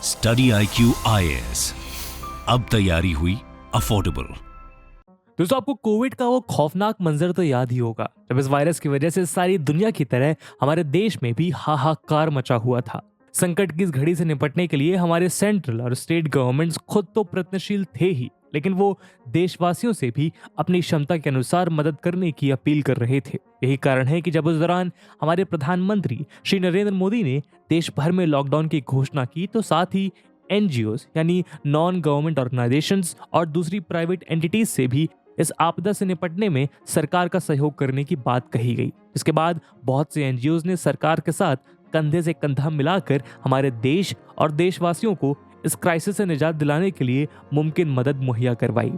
Study IQ IAS, अब तैयारी हुई अफोर्डेबल। दोस्तों, आपको कोविड का वो खौफनाक मंजर तो याद ही होगा जब इस वायरस की वजह से सारी दुनिया की तरह हमारे देश में भी हाहाकार मचा हुआ था। संकट की इस घड़ी से निपटने के लिए हमारे सेंट्रल और स्टेट गवर्नमेंट्स खुद तो प्रयत्नशील थे ही, लेकिन वो देशवासियों से भी अपनी क्षमता के अनुसार मदद करने की अपील कर रहे थे। यही कारण है कि जब उस दौरान हमारे प्रधानमंत्री श्री नरेंद्र मोदी ने देश भर में लॉकडाउन की घोषणा की, तो साथ ही NGOs यानी नॉन गवर्नमेंट ऑर्गेनाइजेशंस और दूसरी प्राइवेट एंटिटीज से भी इस आपदा से निपटने में सरकार का सहयोग करने की बात कही गई। इसके बाद बहुत से NGOs ने सरकार के साथ कंधे से कंधा मिलाकर हमारे देश और देशवासियों को इस क्राइसिस से निजात दिलाने के लिए मुमकिन मदद मुहैया करवाई।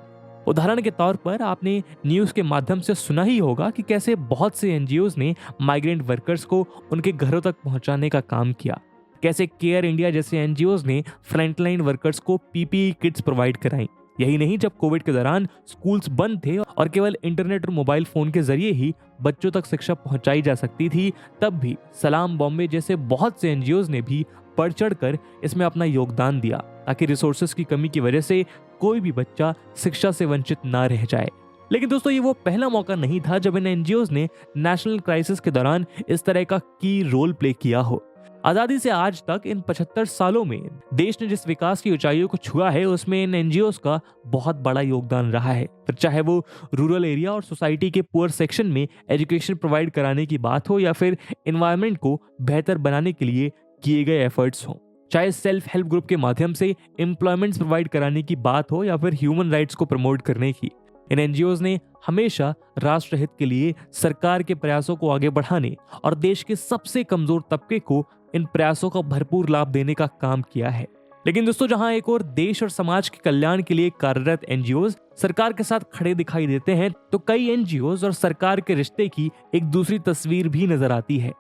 उदाहरण के तौर पर आपने न्यूज़ के माध्यम से सुना ही होगा कि कैसे बहुत से NGOs ने माइग्रेंट वर्कर्स को उनके घरों तक पहुंचाने का काम किया, कैसे केयर इंडिया जैसे NGOs ने फ्रंटलाइन वर्कर्स को PPE किट्स प्रोवाइड कराई। यही नहीं, जब कोविड के दौरान स्कूल्स बंद थे और केवल इंटरनेट और मोबाइल फोन के जरिए ही बच्चों तक शिक्षा पहुंचाई जा सकती थी, तब भी सलाम बॉम्बे जैसे बहुत से NGOs ने भी बढ़ चढ़कर इसमें अपना योगदान दिया ताकि रिसोर्सेज की कमी की वजह से कोई भी बच्चा शिक्षा से वंचित ना रह जाए। लेकिन दोस्तों, ये वो पहला मौका नहीं था जब इन NGOs ने नेशनल क्राइसिस के दौरान इस तरह का की रोल प्ले किया हो। आजादी से आज तक इन 75 सालों में देश ने जिस विकास की ऊंचाइयों को छुआ है, उसमें इन NGOs का बहुत बड़ा योगदान रहा है। फिर चाहे वो रूरल एरिया और सोसाइटी के पुअर सेक्शन में एजुकेशन प्रोवाइड कराने की बात हो, या फिर एनवायरनमेंट को बेहतर बनाने के लिए किए गए एफर्ट्स हो, चाहे सेल्फ हेल्प ग्रुप के माध्यम से एम्प्लॉयमेंट्स प्रोवाइड कराने की बात हो, या फिर ह्यूमन राइट्स को प्रमोट करने की। इन NGOs ने हमेशा राष्ट्रहित के लिए सरकार के प्रयासों को आगे बढ़ाने और देश के सबसे कमजोर तबके को इन प्रयासों का भरपूर लाभ देने का काम किया है। लेकिन दोस्तों, जहां एक और देश और समाज के कल्याण के लिए कार्यरत NGOs सरकार के साथ खड़े दिखाई देते हैं, तो कई NGOs और सरकार के रिश्ते की एक दूसरी तस्वीर भी नजर आती है,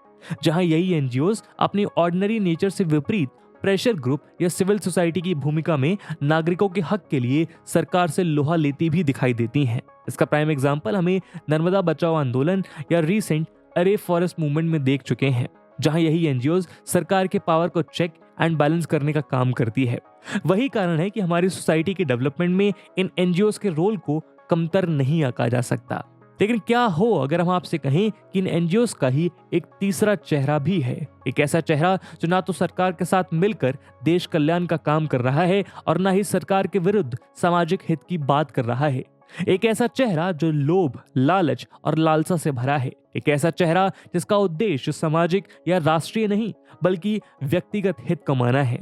जहां यही NGOs अपनी ऑर्डिनरी नेचर से विपरीत प्रेशर ग्रुप या सिविल सोसाइटी की भूमिका में नागरिकों के हक के लिए सरकार से लोहा लेती भी दिखाई देती हैं। इसका प्राइम एग्जाम्पल हमें नर्मदा बचाओ आंदोलन या रीसेंट अरे फॉरेस्ट मूवमेंट में देख चुके हैं, जहां यही NGOs सरकार के पावर को चेक एंड बैलेंस करने का काम करती है। वही कारण है कि हमारी सोसाइटी के डेवलपमेंट में इन NGOs के रोल को कमतर नहीं आंका जा सकता। लेकिन क्या हो अगर हम आपसे कहें कि इन NGOs का ही एक तीसरा चेहरा भी है, एक ऐसा चेहरा जो ना तो सरकार के साथ मिलकर देश कल्याण का काम कर रहा है और ना ही सरकार के विरुद्ध सामाजिक हित की बात कर रहा है। एक ऐसा चेहरा जो लोभ, लालच और लालसा से भरा है। एक ऐसा चेहरा जिसका उद्देश्य सामाजिक या राष्ट्रीय नहीं बल्कि व्यक्तिगत हित कमाना है।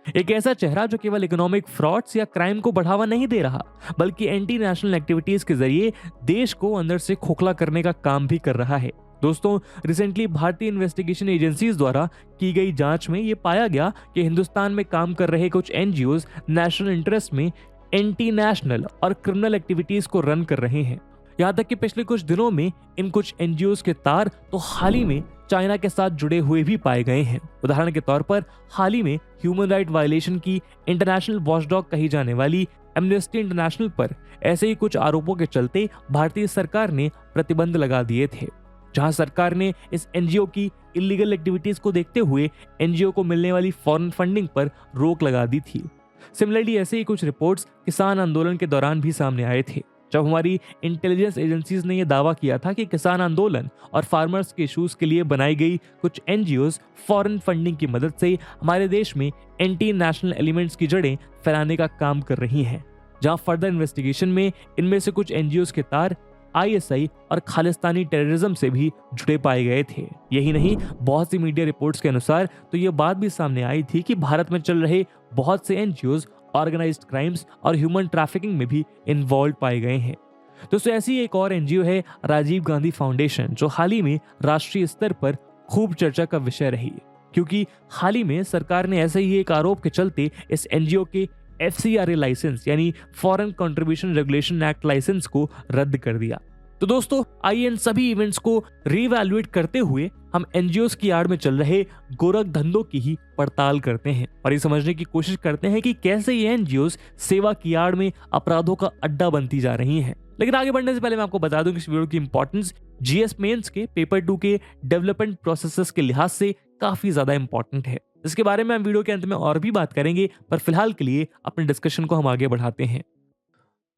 एक ऐसा चेहरा जो केवल इकोनॉमिक फ्रॉड्स या क्राइम को बढ़ावा नहीं दे रहा, बल्कि एंटी नेशनल एक्टिविटीज के जरिए देश को अंदर से खोखला करने का काम भी कर रहा है। दोस्तों, रिसेंटली भारतीय इन्वेस्टिगेशन एजेंसीज द्वारा की गई जांच में यह पाया गया कि हिंदुस्तान में काम कर रहे कुछ NGOs नेशनल इंटरेस्ट में एंटी नेशनल और क्रिमिनल एक्टिविटीज को रन कर रहे हैं। यहाँ तक कि पिछले कुछ दिनों में इन कुछ NGOs के तार तो हाल ही में चाइना के साथ जुड़े हुए भी पाए गए हैं। उदाहरण के तौर पर हाल ही में ह्यूमन राइट वायलेशन की इंटरनेशनल वॉचडॉग कही जाने वाली एमनेस्टी इंटरनेशनल पर ऐसे ही कुछ आरोपों के चलते भारतीय सरकार ने प्रतिबंध लगा दिए थे, जहां सरकार ने इस NGO की इलीगल एक्टिविटीज को देखते हुए NGO को मिलने वाली फॉरेन फंडिंग पर रोक लगा दी थी। सिमिलरली ऐसे ही कुछ रिपोर्ट्स किसान आंदोलन के दौरान भी सामने आए थे, जब हमारी इंटेलिजेंस एजेंसीज ने यह दावा किया था कि किसान आंदोलन और फार्मर्स के इश्यूज के लिए बनाई गई कुछ NGOs फॉरेन फंडिंग की मदद से हमारे देश में एंटी नेशनल एलिमेंट्स की जड़ें फैलाने का काम कर रही हैं। जहां फर्दर इन्वेस्टिगेशन में इनमें से कुछ NGOs के तार ISI और खालिस्तानी टेररिज्म से भी जुड़े पाए गए थे। यही नहीं, बहुत सी मीडिया रिपोर्ट्स के अनुसार तो ये बात भी सामने आई थी कि भारत में चल रहे बहुत से NGOs ऑर्गेनाइज्ड क्राइम्स और ह्यूमन ट्रैफिकिंग में भी इन्वॉल्व पाए गए हैं। दोस्तों, ऐसी एक और NGO है राजीव गांधी फाउंडेशन, जो हाल ही में राष्ट्रीय स्तर पर खूब चर्चा का विषय रही, क्योंकि हाल ही में सरकार ने ऐसे ही एक आरोप के चलते इस NGO के FCRA लाइसेंस यानी foreign contribution regulation act licence को रद्द कर दिया। तो दोस्तों, आइए इन सभी इवेंट्स को रीवैल्यूएट करते हुए हम NGOs की आड़ में चल रहे गोरख धंधों की ही पड़ताल करते हैं और ये समझने की कोशिश करते हैं कि कैसे ये NGOs सेवा की आड़ में अपराधों का अड्डा बनती जा रही हैं। लेकिन आगे बढ़ने से पहले मैं आपको बता दूं कि इस वीडियो की इंपॉर्टेंस GS मेंस के पेपर 2 के डेवलपमेंट प्रोसेसेस के लिहाज से काफी ज्यादा इंपॉर्टेंट है। इसके बारे में हम वीडियो के अंत में और भी बात करेंगे, पर फिलहाल के लिए अपने डिस्कशन को हम आगे बढ़ाते हैं।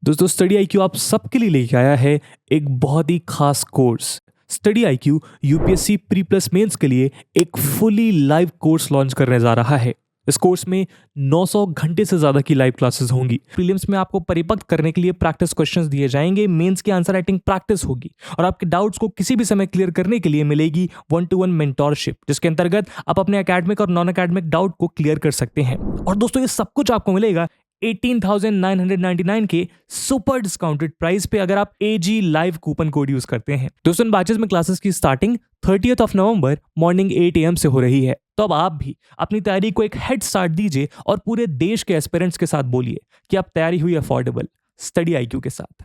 दोस्तों, स्टडी आईक्यू आप सबके लिए लेके आया है एक बहुत ही खास course. Study IQ UPSC pre plus mains के लिए एक फुली लाइव कोर्स लॉन्च करने जा रहा है। इस कोर्स में 900 घंटे से ज्यादा की लाइव क्लासेस होंगी। प्रीलिम्स में आपको परिपक्व करने के लिए प्रैक्टिस क्वेश्चंस दिए जाएंगे, मेंस की आंसर राइटिंग प्रैक्टिस होगी और आपके डाउट्स को किसी भी समय क्लियर करने के लिए मिलेगी 1-to-1 मेंटोरशिप, जिसके अंतर्गत आप अपने एकेडमिक और नॉन एकेडमिक डाउट को क्लियर कर सकते हैं। और दोस्तों, ये सब कुछ आपको मिलेगा 18,999 के सुपर डिस्काउंटेड प्राइस पे अगर आप AG live coupon code use करते हैं। दोस्तों, इन बैचेस में क्लासेस की starting 30th November morning 8 AM से हो रही है। तो अब आप भी अपनी तैयारी को एक हेड स्टार्ट दीजिए और पूरे देश के एस्पिरेंट्स के साथ बोलिए कि आप तैयारी हुई अफोर्डेबल स्टडी आईक्यू के साथ।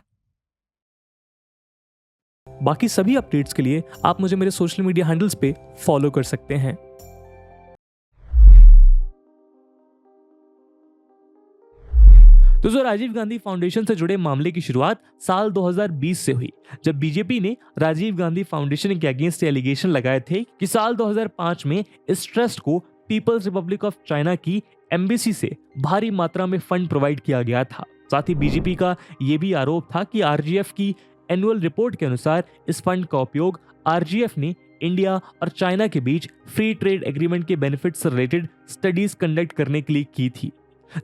बाकी सभी अपडेट्स के लिए आप मुझे मेरे सोशल मीडिया हैंडल्स पे फॉलो कर सकते हैं। दोस्तों, राजीव गांधी फाउंडेशन से जुड़े मामले की शुरुआत साल 2020 से हुई, जब बीजेपी ने राजीव गांधी फाउंडेशन के अगेंस्ट एलिगेशन लगाए थे कि साल 2005 में इस ट्रस्ट को पीपल्स रिपब्लिक ऑफ चाइना की एम्बेसी से भारी मात्रा में फंड प्रोवाइड किया गया था। साथ ही बीजेपी का यह भी आरोप था कि आरजीएफ की एनुअल रिपोर्ट के अनुसार इस फंड का उपयोग आरजीएफ ने इंडिया और चाइना के बीच फ्री ट्रेड एग्रीमेंट के बेनिफिट से रिलेटेड स्टडीज कंडक्ट करने के लिए की थी।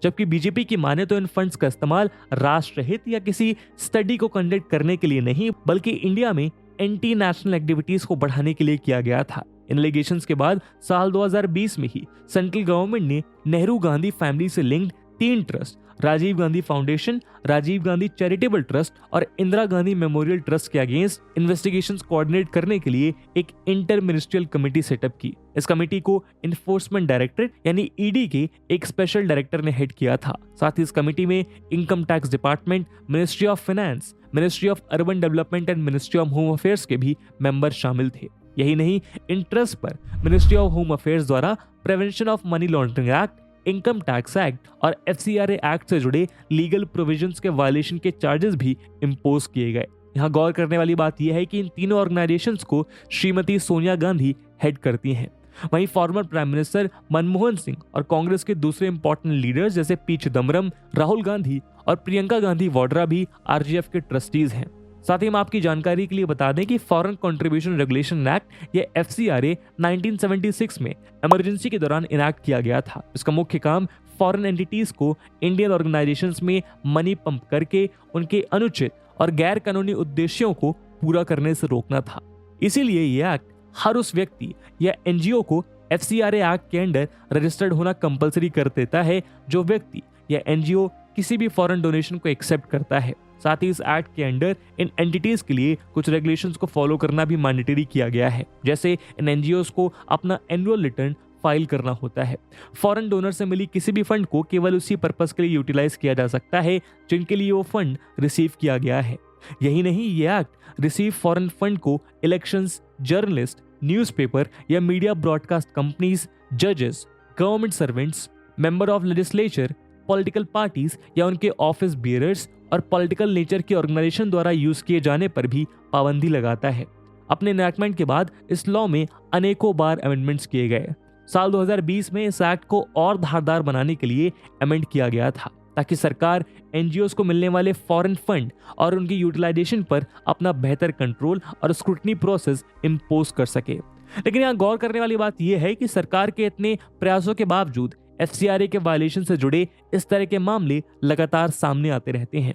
जबकि बीजेपी की माने तो इन फंड्स का इस्तेमाल राष्ट्र हित या किसी स्टडी को कंडक्ट करने के लिए नहीं, बल्कि इंडिया में एंटी नेशनल एक्टिविटीज को बढ़ाने के लिए किया गया था। इन एलिगेशंस के बाद साल 2020 में ही सेंट्रल गवर्नमेंट ने नेहरू गांधी फैमिली से linked 3 trust, Rajiv Gandhi foundation, Rajiv Gandhi charitable trust और इंदिरा गांधी मेमोरियल ट्रस्ट के अगेंस्ट इन्वेस्टिगेशंस कोऑर्डिनेट करने के लिए एक इंटर मिनिस्ट्रियल कमेटी सेटअप की। इस कमेटी को इन्फोर्समेंट डायरेक्टरेट यानी ईडी के एक स्पेशल डायरेक्टर ने हेड किया था। साथ ही इस कमेटी में income tax department, ministry of finance, ministry of urban development and ministry of home affairs के भी मेंबर शामिल थे। यही नहीं, इन ट्रस्ट पर मिनिस्ट्री ऑफ होम अफेयर्स द्वारा prevention of money laundering act, income tax act और FCRA एक्ट से जुड़े लीगल प्रोविजंस के वायलेशन के चार्जेस भी इम्पोज किए गए। यहाँ गौर करने वाली बात यह है कि इन तीनों ऑर्गेनाइजेशंस को श्रीमती सोनिया गांधी हेड करती हैं। वहीं former prime minister Manmohan Singh और कांग्रेस के दूसरे इंपॉर्टेंट लीडर्स जैसे पी चिदम्बरम, राहुल गांधी और प्रियंका गांधी वाड्रा भी आरजीएफ के ट्रस्टीज हैं। साथ ही हम आपकी जानकारी के लिए बता दें कि फॉरेन कंट्रीब्यूशन रेगुलेशन एक्ट या FCRA 1976 में इमरजेंसी के दौरान इनैक्ट किया गया था। इसका मुख्य काम फॉरेन एंटिटीज को इंडियन ऑर्गेनाइजेशंस में मनी पंप करके उनके अनुचित और गैर कानूनी उद्देश्यों को पूरा करने से रोकना था। इसीलिए ये एक्ट हर उस व्यक्ति या NGO को FCRA एक्ट के अंडर रजिस्टर्ड होना कंपलसरी कर देता है जो व्यक्ति या NGO किसी भी फॉरेन डोनेशन को एक्सेप्ट करता है। साथ ही इस एक्ट के अंडर इन एंटिटीज के लिए कुछ रेगुलेशंस को फॉलो करना भी मैंडेटरी किया गया है, जैसे इन NGOs को अपना एनुअल रिटर्न फाइल करना होता है। फॉरेन डोनर से मिली किसी भी फंड को केवल उसी पर्पस के लिए यूटिलाइज किया जा सकता है जिनके लिए वो फंड रिसीव किया गया है। यही नहीं, ये एक्ट रिसीव फॉरेन फंड को इलेक्शंस, जर्नलिस्ट, न्यूज़पेपर या मीडिया ब्रॉडकास्ट कंपनीज, जजेस, government servants, member of legislature, political parties या उनके ऑफिस बियरर्स और पॉलिटिकल नेचर की ऑर्गेनाइजेशन द्वारा यूज किए जाने पर भी पाबंदी लगाता है। अपने एनैक्टमेंट के बाद इस लॉ में अनेकों बार अमेंडमेंट्स किए गए। साल 2020 में इस एक्ट को और धारदार बनाने के लिए अमेंड किया गया था ताकि सरकार NGOs को मिलने वाले फॉरेन फंड और उनकी यूटिलाइजेशन पर अपना बेहतर कंट्रोल और स्क्रूटनी प्रोसेस इम्पोज कर सके। लेकिन यहाँ गौर करने वाली बात यह है कि सरकार के इतने प्रयासों के बावजूद FCRA के वायलेशन से जुड़े इस तरह के मामले लगातार सामने आते रहते हैं।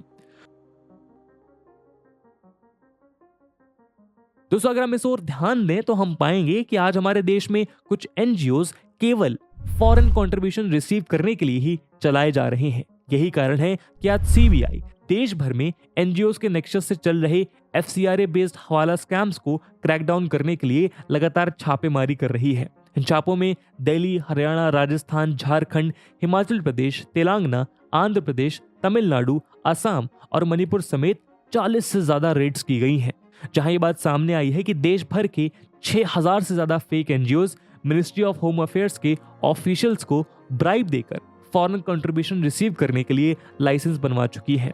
दोस्तों, अगर हम इस ओर ध्यान दें तो हम पाएंगे कि आज हमारे देश में कुछ NGOs केवल फॉरेन कंट्रीब्यूशन रिसीव करने के लिए ही चलाए जा रहे हैं। यही कारण है कि आज CBI देश भर में NGOs के नेक्सस से चल रहे FCRA बेस्ड हवाला स्कैम्स को क्रैकडाउन करने के लिए लगातार छापेमारी कर रही है। इन छापों में दिल्ली, हरियाणा, राजस्थान, झारखंड, हिमाचल प्रदेश, तेलंगाना, आंध्र प्रदेश, तमिलनाडु, असम और मणिपुर समेत 40 से ज्यादा रेड्स की गई हैं, जहां ये बात सामने आई है कि देश भर के 6000 से ज्यादा fake NGOs ministry of home affairs के ऑफिशियल्स को ब्राइब देकर फॉरेन कंट्रीब्यूशन रिसीव करने के लिए लाइसेंस बनवा चुकी है।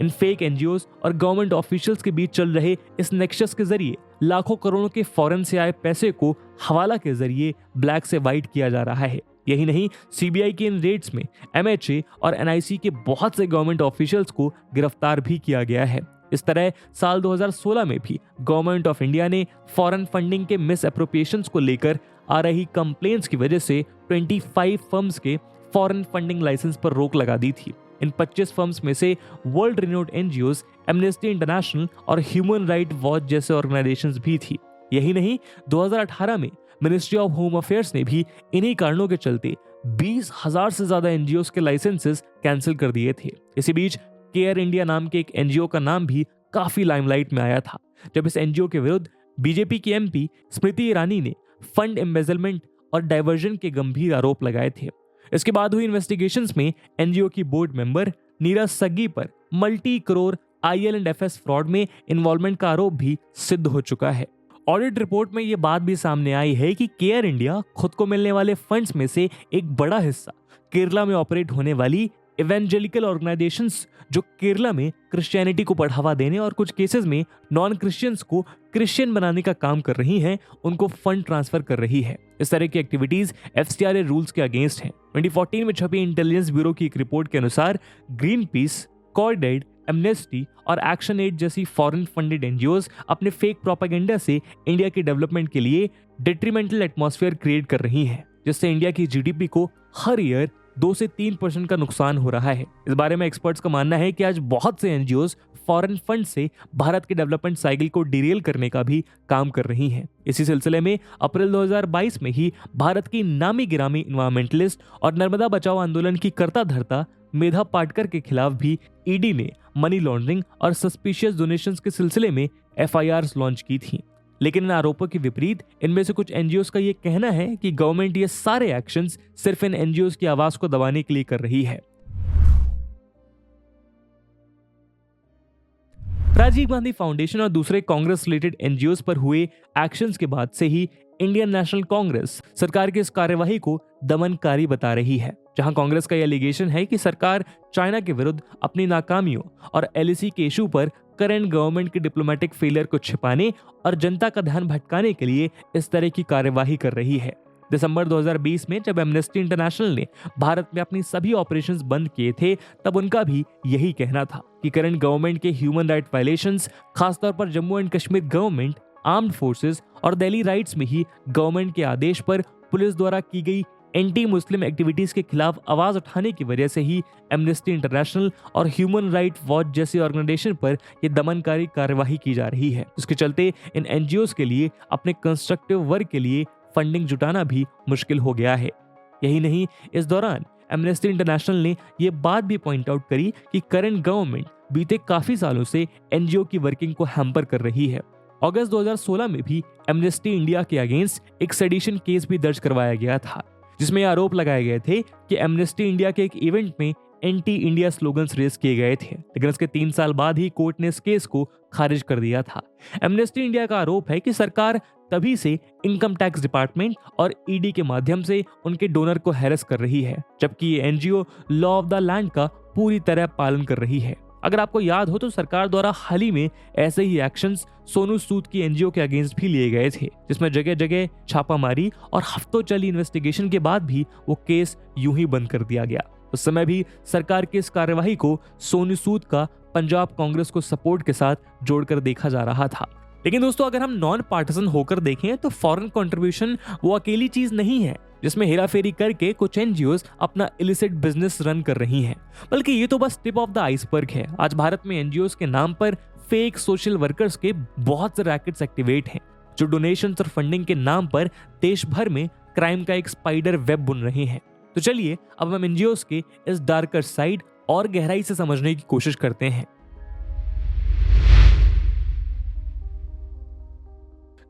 इन फेक NGOs और गवर्नमेंट ऑफिशियल्स के बीच चल रहे इस नेक्सस के जरिए लाखों करोड़ों के फॉरेन से आए पैसे को हवाला के जरिए ब्लैक से व्हाइट किया जा रहा है। यही नहीं, सीबीआई के इन रेड्स में एमएचए और एनआईसी के बहुत से गवर्नमेंट ऑफिशियल्स को गिरफ्तार भी किया गया है। इस तरह साल 2016 में भी गवर्नमेंट ऑफ इंडिया ने फॉरेन फंडिंग के मिस एप्रोप्रिएशंस को लेकर आ रही कंप्लेंट्स की वजह से 25 फर्म्स के फॉरेन फंडिंग लाइसेंस पर रोक लगा दी थी। इन 25 फर्म्स में से world renowned NGOs, amnesty international और ह्यूमन राइट वॉच जैसे ऑर्गेनाइजेशंस भी थी। यही नहीं, 2018 में मिनिस्ट्री ऑफ होम अफेयर्स ने भी इन्हीं कारणों के चलते 20,000 से ज्यादा एनजीओज के लाइसेंसेस कैंसिल कर दिए थे। इसी बीच केयर इंडिया नाम के एक एनजीओ का नाम भी काफी लाइमलाइट में आया था, जब इस एनजीओ के विरुद्ध बीजेपी की एमपी स्मृति ईरानी ने फंड एम्बेजलमेंट और डाइवर्जन के गंभीर आरोप लगाए थे। इसके बाद हुई इन्वेस्टिगेशंस में एनजीओ की बोर्ड मेंबर नीरज सग्गी पर मल्टी करोड़ IL&FS फ्रॉड में इन्वॉल्वमेंट का आरोप भी सिद्ध हो चुका है। ऑडिट रिपोर्ट में यह बात भी सामने आई है कि केयर इंडिया खुद को मिलने वाले फंड्स में से एक बड़ा हिस्सा केरला में ऑपरेट होने वाली इवेंजेलिकल ऑर्गेनाइजेशंस, जो केरला में क्रिश्चियनिटी को बढ़ावा देने और कुछ केसेस में नॉन क्रिश्चियंस को क्रिश्चियन बनाने का काम कर रही हैं, उनको फंड ट्रांसफर कर रही है। इस तरह की एक्टिविटीज FCRA रूल्स के अगेंस्ट हैं। 2014 में छपी इंटेलिजेंस ब्यूरो की एक रिपोर्ट के अनुसार ग्रीन पीस, कॉर्डेड, एमनेस्टी और एक्शन एड जैसी फॉरेन फंडेड एनजीओज अपने फेक प्रोपेगेंडा से इंडिया की डेवलपमेंट के लिए डिट्रीमेंटल एटमॉस्फेयर क्रिएट कर रही हैं, जिससे इंडिया की जीडीपी को हर ईयर 2 से 3% का नुकसान हो रहा है। इस बारे में एक्सपर्ट्स का मानना है कि आज बहुत से एनजीओज फॉरेन फंड से भारत के डेवलपमेंट साइकिल को डिरेल करने का भी काम कर रही हैं। इसी सिलसिले में अप्रैल 2022 में ही भारत की नामी गिरामी इन्वायरमेंटलिस्ट और नर्मदा बचाओ आंदोलन की कर्ता धर्ता मेधा पाटकर के खिलाफ भी ईडी ने मनी लॉन्ड्रिंग और सस्पिशियस डोनेशंस के सिलसिले में FIRs लॉन्च की थी। लेकिन इन आरोपों के विपरीत इनमें से कुछ एनजीओज का ये कहना है कि गवर्नमेंट ये सारे एक्शंस सिर्फ इन एनजीओज की आवाज को दबाने के लिए कर रही है। राजीव गांधी फाउंडेशन और दूसरे कांग्रेस रिलेटेड एनजीओज पर हुए एक्शंस के बाद से ही इंडियन नेशनल कांग्रेस सरकार की इस कार्यवाही को दमनकारी बता रही है, जहां कांग्रेस का यह एलिगेशन है कि सरकार चाइना के विरुद्ध अपनी नाकामियों और LAC के इशू पर करंट गवर्नमेंट के डिप्लोमेटिक फेलियर को छिपाने और जनता का ध्यान भटकाने के लिए इस तरह की कार्यवाही कर रही है। दिसंबर 2020 में जब एमनेस्टी इंटरनेशनल ने भारत में अपनी सभी ऑपरेशंस बंद किए थे, तब उनका भी यही कहना था कि करंट गवर्नमेंट के ह्यूमन राइट वायलेशंस, खासतौर पर Jammu and Kashmir government, armed forces और दिल्ली राइट्स में ही गवर्नमेंट के आदेश पर पुलिस द्वारा की गई एंटी मुस्लिम एक्टिविटीज के खिलाफ आवाज उठाने की वजह से ही एमनेस्टी इंटरनेशनल और ह्यूमन राइट वॉच जैसी ऑर्गेनाइजेशन पर यह दमनकारी कार्यवाही की जा रही है, जिसके चलते इन एनजीओज के लिए अपने कंस्ट्रक्टिव वर्क के लिए फंडिंग जुटाना भी मुश्किल हो गया है। यही नहीं, इस दौरान एमनेस्टी इंटरनेशनल ने यह बात भी पॉइंट आउट करी कि करंट गवर्नमेंट बीते काफी सालों से एनजीओ की वर्किंग को हैम्पर कर रही है। अगस्त 2016 में भी एमनेस्टी इंडिया के अगेंस्ट एक सेडिशन केस भी दर्ज करवाया गया था, जिसमें आरोप लगाए गए थे कि एमनेस्टी इंडिया के एक इवेंट में एंटी इंडिया स्लोगन्स रेज किए गए थे, लेकिन उसके 3 साल बाद ही कोर्ट ने इस केस को खारिज कर दिया था। एमनेस्टी इंडिया का आरोप है कि सरकार तभी से इनकम टैक्स डिपार्टमेंट और ईडी के माध्यम से उनके डोनर को हैरेस कर रही है, जबकि ये NGO law of the land का पूरी तरह पालन कर रही है। अगर आपको याद हो तो सरकार द्वारा हाल ही में ऐसे ही एक्शंस सोनू सूद की एनजीओ के अगेंस्ट भी लिए गए थे, जिसमें जगह जगह छापामारी और हफ्तों चली इन्वेस्टिगेशन के बाद भी वो केस यूं ही बंद कर दिया गया। उस समय भी सरकार की इस कार्यवाही को सोनू सूद का पंजाब कांग्रेस को सपोर्ट के साथ जोड़कर देखा जा रहा था। लेकिन दोस्तों, अगर हम नॉन पार्टिसन होकर देखें तो फॉरेन कंट्रीब्यूशन वो अकेली चीज नहीं है जिसमें हेराफेरी करके कुछ एनजीओज अपना इलिसिट बिजनेस रन कर रही हैं, बल्कि ये तो बस टिप ऑफ द आइसबर्ग है। आज भारत में एनजीओज के नाम पर फेक सोशल वर्कर्स के बहुत से रैकेट्स एक्टिवेट हैं, जो डोनेशंस और फंडिंग के नाम पर देश भर में क्राइम का एक स्पाइडर वेब बुन रहे हैं। तो चलिए अब हम एनजीओज के इस डार्कर साइड और गहराई से समझने की कोशिश करते हैं।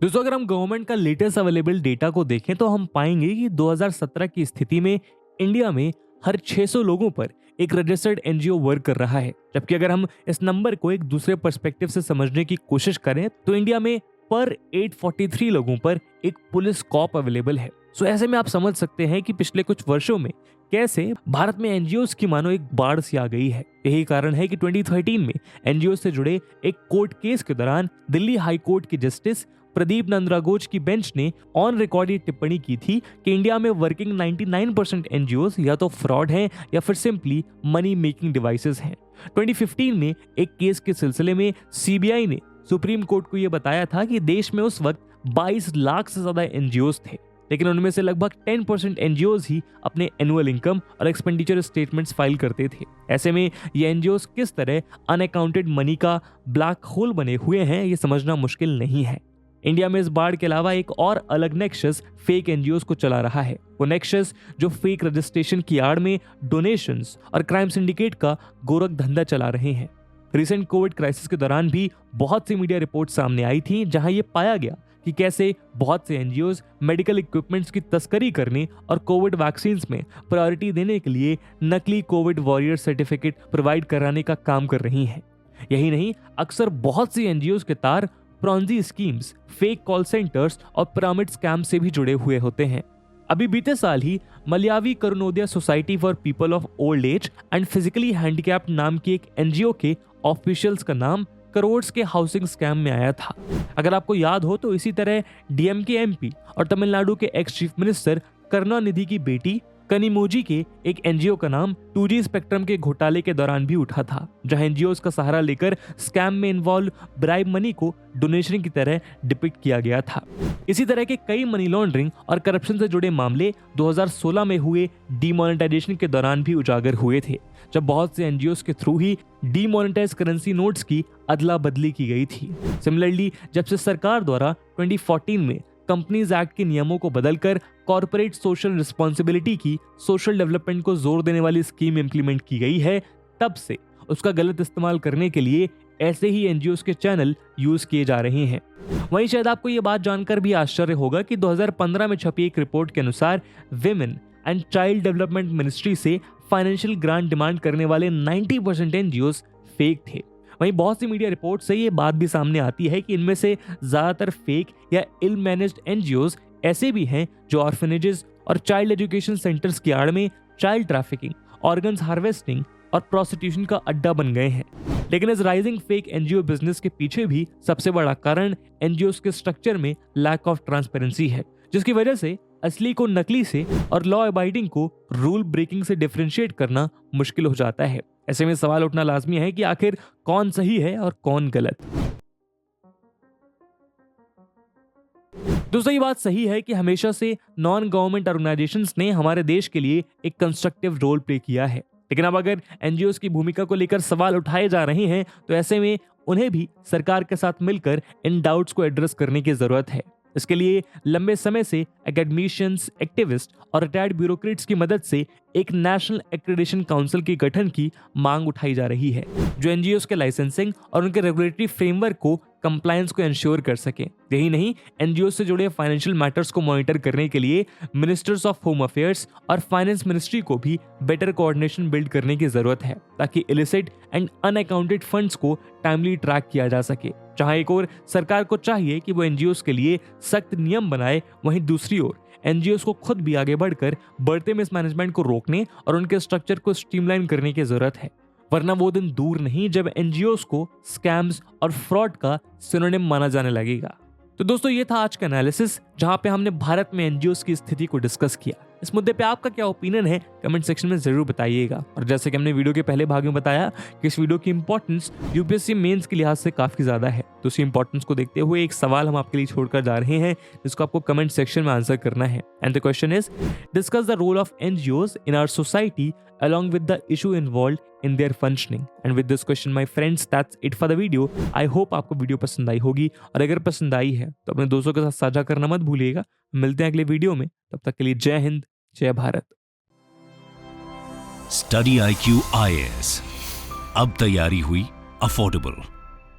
दोस्तों, अगर हम गवर्नमेंट का लेटेस्ट अवेलेबल डेटा को देखें तो हम पाएंगे कि 2017 की स्थिति में इंडिया में हर 600 लोगों पर एक रजिस्टर्ड एनजीओ वर्क कर रहा है, जबकि अगर हम इस नंबर को एक दूसरे पर्सपेक्टिव से समझने की कोशिश करें तो इंडिया में पर 843 लोगों पर एक पुलिस कॉप अवेलेबल है। सो ऐसे में आप समझ सकते हैं कि पिछले कुछ वर्षों में कैसे भारत में एनजीओज की मानो एक बाढ़ सी आ गई है। यही कारण है कि 2013 में एनजीओ से जुड़े एक कोर्ट केस के दौरान दिल्ली हाई कोर्ट की जस्टिस प्रदीप नंद्रागोच की बेंच ने ऑन रिकॉर्ड ये टिप्पणी की थी कि इंडिया में वर्किंग 99% एनजीओज या तो फ्रॉड हैं या फिर सिंपली मनी मेकिंग डिवाइसेस हैं। 2015 में एक केस के सिलसिले में सीबीआई ने सुप्रीम कोर्ट को यह बताया था कि देश में उस वक्त 22 लाख से ज्यादा एनजीओज थे, लेकिन उनमें से लगभग 10% एनजीओज ही अपने एनुअल इनकम और एक्सपेंडिचर स्टेटमेंट्स फाइल करते थे। ऐसे में ये एनजीओज किस तरह अनअकाउंटेड मनी का ब्लैक होल बने हुए हैं, ये समझना मुश्किल नहीं है। इंडिया में इस बाढ़ के अलावा एक और अलग नेक्सस फेक एनजीओज को चला रहा है। वो नेक्सस जो फेक रजिस्ट्रेशन की आड़ में डोनेशंस और क्राइम सिंडिकेट का गोरख धंधा चला रहे हैं। रिसेंट कोविड क्राइसिस के दौरान भी बहुत सी मीडिया रिपोर्ट सामने आई थी जहां ये पाया गया कि कैसे बहुत से एनजीओज मेडिकल इक्विपमेंट्स की तस्करी करने और कोविड वैक्सीन में प्रायोरिटी देने के लिए नकली कोविड वॉरियर सर्टिफिकेट प्रोवाइड कराने का काम कर रही हैं। यही नहीं, अक्सर बहुत सी एनजीओज के तार Ponzi schemes, fake call centres और पिरामिड स्कैम से भी जुड़े हुए होते हैं। अभी बीते साल ही मलयावी Karunodaya society for people of old age and physically handicapped नाम की एक एनजीओ के ऑफिशियल्स का नाम करोड़्स के हाउसिंग स्कैम में आया था। अगर आपको याद हो तो इसी तरह डीएमके एमपी और तमिलनाडु के एक्स चीफ मिनिस्टर करुणानिधि की बेटी कनिमोजी के एक एनजीओ का नाम 2G स्पेक्ट्रम के घोटाले के दौरान भी उठा था, जहां एनजीओज का सहारा लेकर स्कैम में इन्वॉल्व ब्राइब मनी को डोनेशन की तरह डिपिक्ट किया गया था। इसी तरह के कई मनी लॉन्ड्रिंग और करप्शन से जुड़े मामले 2016 में हुए डीमोनेटाइजेशन के दौरान भी उजागर हुए थे, जब बहुत से एनजीओज के थ्रू ही डीमोनेटाइज करेंसी नोट्स की अदला बदली की गई थी। सिमिलरली, जब से सरकार द्वारा 2014 में कंपनीज एक्ट के नियमों को बदलकर कॉर्पोरेट सोशल रिस्पॉन्सिबिलिटी की सोशल डेवलपमेंट को जोर देने वाली स्कीम इंप्लीमेंट की गई है, तब से उसका गलत इस्तेमाल करने के लिए ऐसे ही एनजीओज के चैनल यूज किए जा रहे हैं। वहीं शायद आपको ये बात जानकर भी आश्चर्य होगा कि 2015 में छपी एक रिपोर्ट के अनुसार women and child development ministry से फाइनेंशियल ग्रांट डिमांड करने वाले 90% एनजीओज फेक थे। वहीं बहुत सी मीडिया रिपोर्ट से ये बात भी सामने आती है कि इनमें से ज्यादातर फेक या इल मैनेज्ड एनजीओज ऐसे भी हैं जो ऑर्फनेजेस और चाइल्ड एजुकेशन सेंटर्स की आड़ में चाइल्ड ट्रैफिकिंग, ऑर्गन्स हार्वेस्टिंग और प्रोस्टिट्यूशन का अड्डा बन गए हैं। लेकिन इस राइजिंग फेक एनजीओ बिजनेस के पीछे भी सबसे बड़ा कारण एनजीओज के स्ट्रक्चर में लैक ऑफ ट्रांसपेरेंसी है, जिसकी वजह से असली को नकली से और लॉ अबाइडिंग को रूल ब्रेकिंग से डिफरेंशिएट करना मुश्किल हो जाता है। ऐसे में सवाल उठना लाजमी है कि आखिर कौन सही है और कौन गलत। दोस्तों, ये बात सही है कि हमेशा से नॉन गवर्नमेंट ऑर्गेनाइजेशंस ने हमारे देश के लिए एक कंस्ट्रक्टिव रोल प्ले किया है, लेकिन अब अगर एनजीओज की भूमिका को लेकर सवाल उठाए जा रहे हैं तो ऐसे में उन्हें भी सरकार के साथ मिलकर इन डाउट्स को एड्रेस करने की जरूरत है। इसके लिए लंबे समय से एकेडमिशियंस, एक्टिविस्ट और रिटायर्ड ब्यूरोक्रेट्स की मदद से एक नेशनल एक्रेडिटेशन काउंसिल के गठन की मांग उठाई जा रही है, जो एनजीओज के लाइसेंसिंग और उनके रेगुलेटरी फ्रेमवर्क को कंप्लायंस को इंश्योर कर सके। यही नहीं, एनजीओ से जुड़े फाइनेंशियल मैटर्स को मॉनिटर करने के लिए मिनिस्टर्स ऑफ होम अफेयर्स और फाइनेंस मिनिस्ट्री को भी बेटर कोऑर्डिनेशन बिल्ड करने की जरूरत है, ताकि इलिसिट एंड अनअकाउंटेड फंड्स को टाइमली ट्रैक किया जा सके। जहां एक ओर सरकार को चाहिए कि वो एनजीओज के लिए सख्त नियम बनाए, वहीं दूसरी ओर एनजीओज को खुद भी आगे बढ़कर बढ़ते मिसमैनेजमेंट को रोकने और उनके स्ट्रक्चर को स्ट्रीमलाइन करने की जरूरत है, वरना वो दिन दूर नहीं जब एनजीओज को स्कैम्स और फ्रॉड का सिनोनिम माना जाने लगेगा। तो दोस्तों, ये था आज का एनालिसिस, जहां पे हमने भारत में एनजीओज की स्थिति को डिस्कस किया। इस मुद्दे पे आपका क्या ओपिनियन है, कमेंट सेक्शन में जरूर बताइएगा। और जैसे कि हमने वीडियो के पहले भाग में बताया कि इस वीडियो की इंपॉर्टेंस यूपीएससी मेंस के लिहाज से काफी ज्यादा है, तो उसी इंपॉर्टेंस को देखते हुए एक सवाल हम आपके लिए छोड़कर जा रहे हैं, जिसको आपको कमेंट सेक्शन में आंसर करना है। And the question is, discuss the role of NGOs in our society along with the issue involved in their functioning. And with this question, my friends, that's it for the video. I hope आपको video पसंद आई होगी, और अगर पसंद आई है तो अपने दोस्तों के साथ साझा करना मत भूलिएगा। मिलते हैं अगले वीडियो में, तब तक के लिए जय हिंद, जय भारत। स्टडी IQ IAS, अब तैयारी हुई अफोर्डेबल।